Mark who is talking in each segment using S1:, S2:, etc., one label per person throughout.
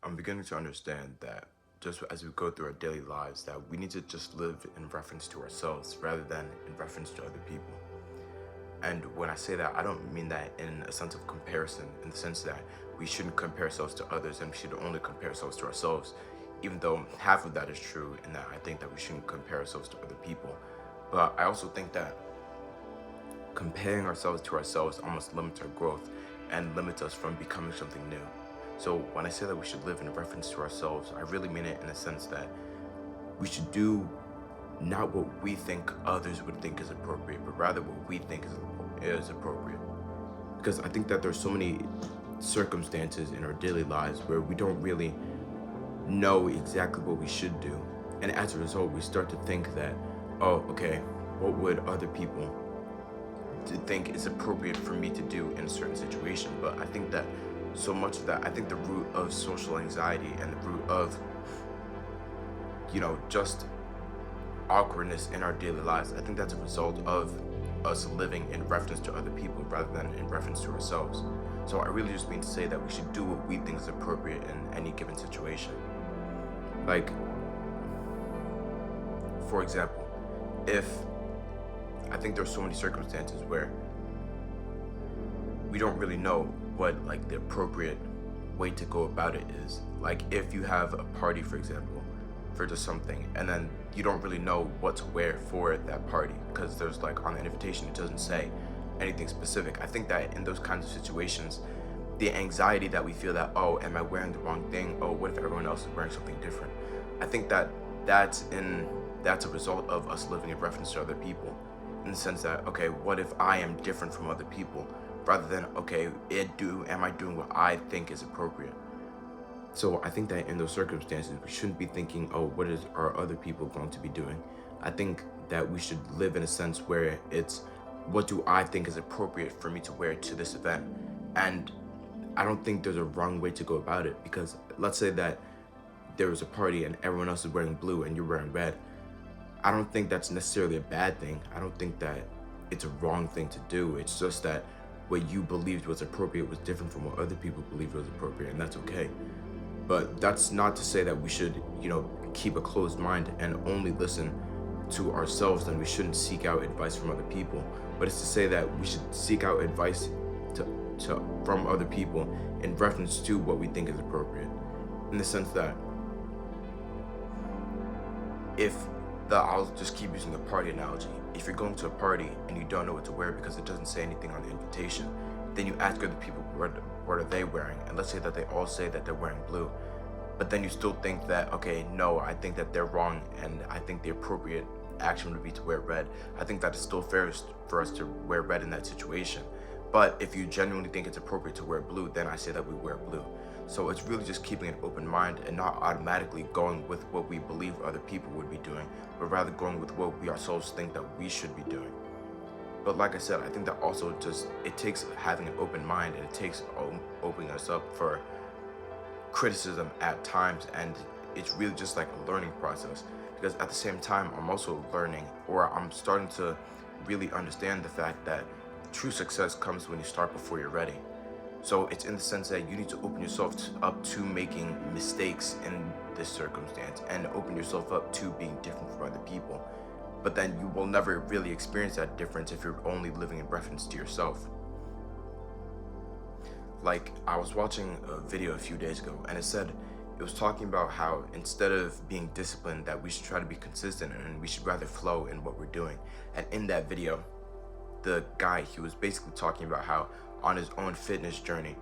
S1: I'm beginning to understand that just as we go through our daily lives, that we need to just live in reference to ourselves rather than in reference to other people. And when I say that, I don't mean that in a sense of comparison, in the sense that we shouldn't compare ourselves to others and we should only compare ourselves to ourselves, even though half of that is true, in that I think that we shouldn't compare ourselves to other people. But I also think that comparing ourselves to ourselves almost limits our growth and limits us from becoming something new. So when I say that we should live in reference to ourselves, I really mean it in the sense that we should do not what we think others would think is appropriate, but rather what we think is appropriate. Because I think that there's so many circumstances in our daily lives where we don't really know exactly what we should do. And as a result, we start to think that, oh, okay, what would other people to think is appropriate for me to do in a certain situation? But I think that so much of that, I think the root of social anxiety and the root of, just awkwardness in our daily lives, I think that's a result of us living in reference to other people rather than in reference to ourselves. So I really just mean to say that we should do what we think is appropriate in any given situation. Like, for example, if I think there's so many circumstances where we don't really know what like the appropriate way to go about it is. Like if you have a party, for example, for just something, and then you don't really know what to wear for that party because there's like on the invitation it doesn't say anything specific. I think that in those kinds of situations, the anxiety that we feel that, oh, am I wearing the wrong thing? Oh, what if everyone else is wearing something different? I think that that's a result of us living in reference to other people, in the sense that, okay, what if I am different from other people, rather than, okay, am I doing what I think is appropriate? So I think that in those circumstances, we shouldn't be thinking, oh, are other people going to be doing? I think that we should live in a sense where it's, what do I think is appropriate for me to wear to this event? And I don't think there's a wrong way to go about it, because let's say that there was a party and everyone else is wearing blue and you're wearing red. I don't think that's necessarily a bad thing. I don't think that it's a wrong thing to do. It's just that what you believed was appropriate was different from what other people believed was appropriate, and that's okay. But that's not to say that we should, keep a closed mind and only listen to ourselves, then we shouldn't seek out advice from other people. But it's to say that we should seek out advice from other people in reference to what we think is appropriate. In the sense that if I'll just keep using the party analogy. If you're going to a party and you don't know what to wear because it doesn't say anything on the invitation, then you ask other people what are they wearing, and let's say that they all say that they're wearing blue, but then you still think that, okay, no, I think that they're wrong, and I think the appropriate action would be to wear red. I think that it's still fair for us to wear red in that situation. But if you genuinely think it's appropriate to wear blue, then I say that we wear blue. So it's really just keeping an open mind and not automatically going with what we believe other people would be doing, but rather going with what we ourselves think that we should be doing. But like I said, I think that also it takes having an open mind, and it takes opening us up for criticism at times, and it's really just like a learning process. Because at the same time, I'm also learning, or I'm starting to really understand the fact that true success comes when you start before you're ready. So it's in the sense that you need to open yourself up to making mistakes in this circumstance, and open yourself up to being different from other people. But then you will never really experience that difference if you're only living in reference to yourself. Like, I was watching a video a few days ago, and it was talking about how instead of being disciplined, that we should try to be consistent and we should rather flow in what we're doing. And in that video, the guy, he was basically talking about how on his own fitness journey,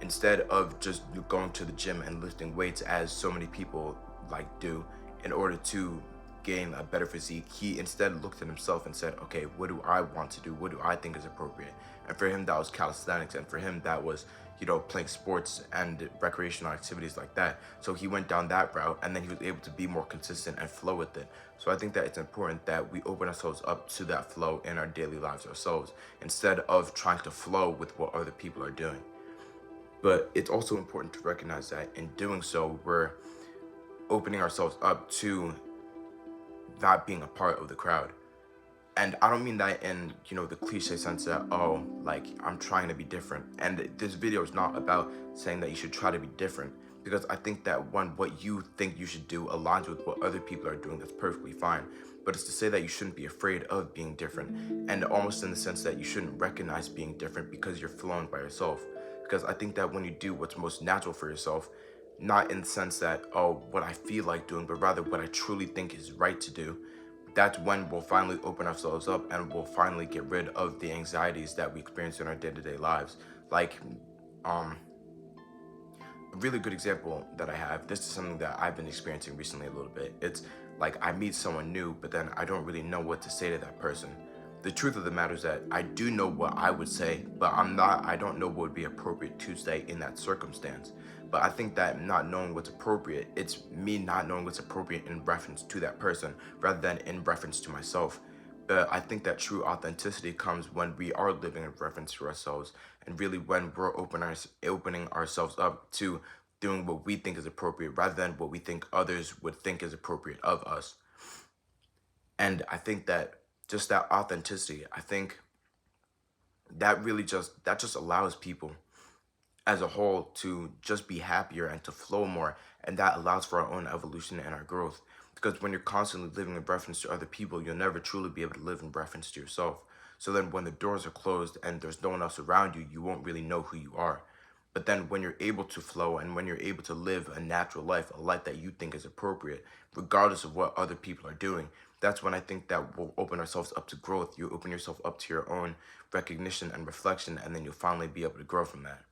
S1: instead of just going to the gym and lifting weights as so many people like do in order to gain a better physique, he instead looked at himself and said, okay, what do I want to do? What do I think is appropriate? And for him, that was calisthenics, and for him, that was, playing sports and recreational activities like that. So he went down that route, and then he was able to be more consistent and flow with it. So I think that it's important that we open ourselves up to that flow in our daily lives ourselves, instead of trying to flow with what other people are doing. But it's also important to recognize that in doing so, we're opening ourselves up to not being a part of the crowd. And I don't mean that in, the cliche sense that, oh, like, I'm trying to be different. And this video is not about saying that you should try to be different, because I think that when what you think you should do aligns with what other people are doing, that's perfectly fine. But it's to say that you shouldn't be afraid of being different, and almost in the sense that you shouldn't recognize being different because you're flowing by yourself. Because I think that when you do what's most natural for yourself, not in the sense that, oh, what I feel like doing, but rather what I truly think is right to do, that's when we'll finally open ourselves up and we'll finally get rid of the anxieties that we experience in our day-to-day lives. Like, um, a really good example that I have, this is something that I've been experiencing recently a little bit. It's like I meet someone new, but then I don't really know what to say to that person. The truth of the matter is that I do know what I would say, but I don't know what would be appropriate to say in that circumstance. But I think that not knowing what's appropriate, it's me not knowing what's appropriate in reference to that person rather than in reference to myself. But I think that true authenticity comes when we are living in reference to ourselves, and really when we're opening ourselves up to doing what we think is appropriate rather than what we think others would think is appropriate of us. And I think that just that authenticity, I think that just allows people as a whole to just be happier and to flow more, and that allows for our own evolution and our growth. Because when you're constantly living in reference to other people, you'll never truly be able to live in reference to yourself. So then when the doors are closed and there's no one else around you, you won't really know who you are. But then when you're able to flow and when you're able to live a natural life, a life that you think is appropriate, regardless of what other people are doing, that's when I think that we'll open ourselves up to growth. You open yourself up to your own recognition and reflection, and then you'll finally be able to grow from that.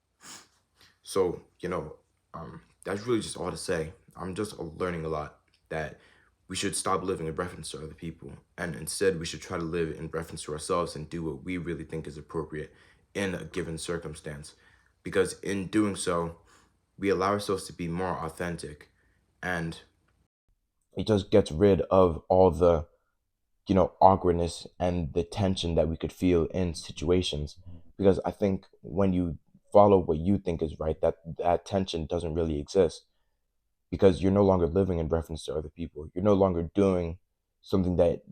S1: So, that's really just all to say. I'm just learning a lot that we should stop living in reference to other people, and instead we should try to live in reference to ourselves and do what we really think is appropriate in a given circumstance. Because in doing so, we allow ourselves to be more authentic, and it just gets rid of all the awkwardness and the tension that we could feel in situations. Because I think when you follow what you think is right, that tension doesn't really exist, because you're no longer living in reference to other people. You're no longer doing something that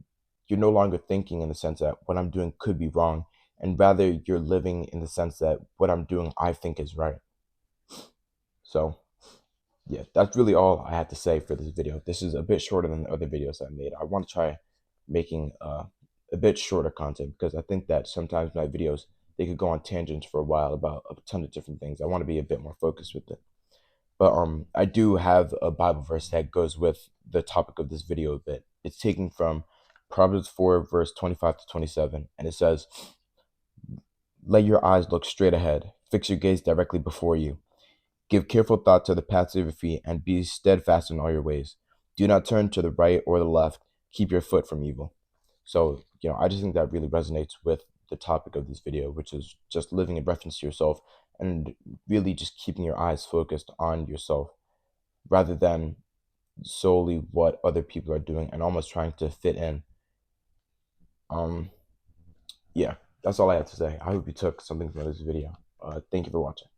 S1: you're no longer thinking in the sense that what I'm doing could be wrong, and rather you're living in the sense that what I'm doing I think is right. So yeah, that's really all I had to say for this video. This is a bit shorter than the other videos I made. I want to try making a bit shorter content, because I think that sometimes my videos, they could go on tangents for a while about a ton of different things. I want to be a bit more focused with it. But I do have a Bible verse that goes with the topic of this video a bit. It's taken from Proverbs 4, verse 25 to 27, and it says, "Let your eyes look straight ahead, fix your gaze directly before you. Give careful thought to the paths of your feet, and be steadfast in all your ways. Do not turn to the right or the left. Keep your foot from evil." So, I just think that really resonates with the topic of this video, which is just living in reference to yourself and really just keeping your eyes focused on yourself rather than solely what other people are doing and almost trying to fit in. Um, yeah, that's all I have to say. I hope you took something from this video. Thank you for watching.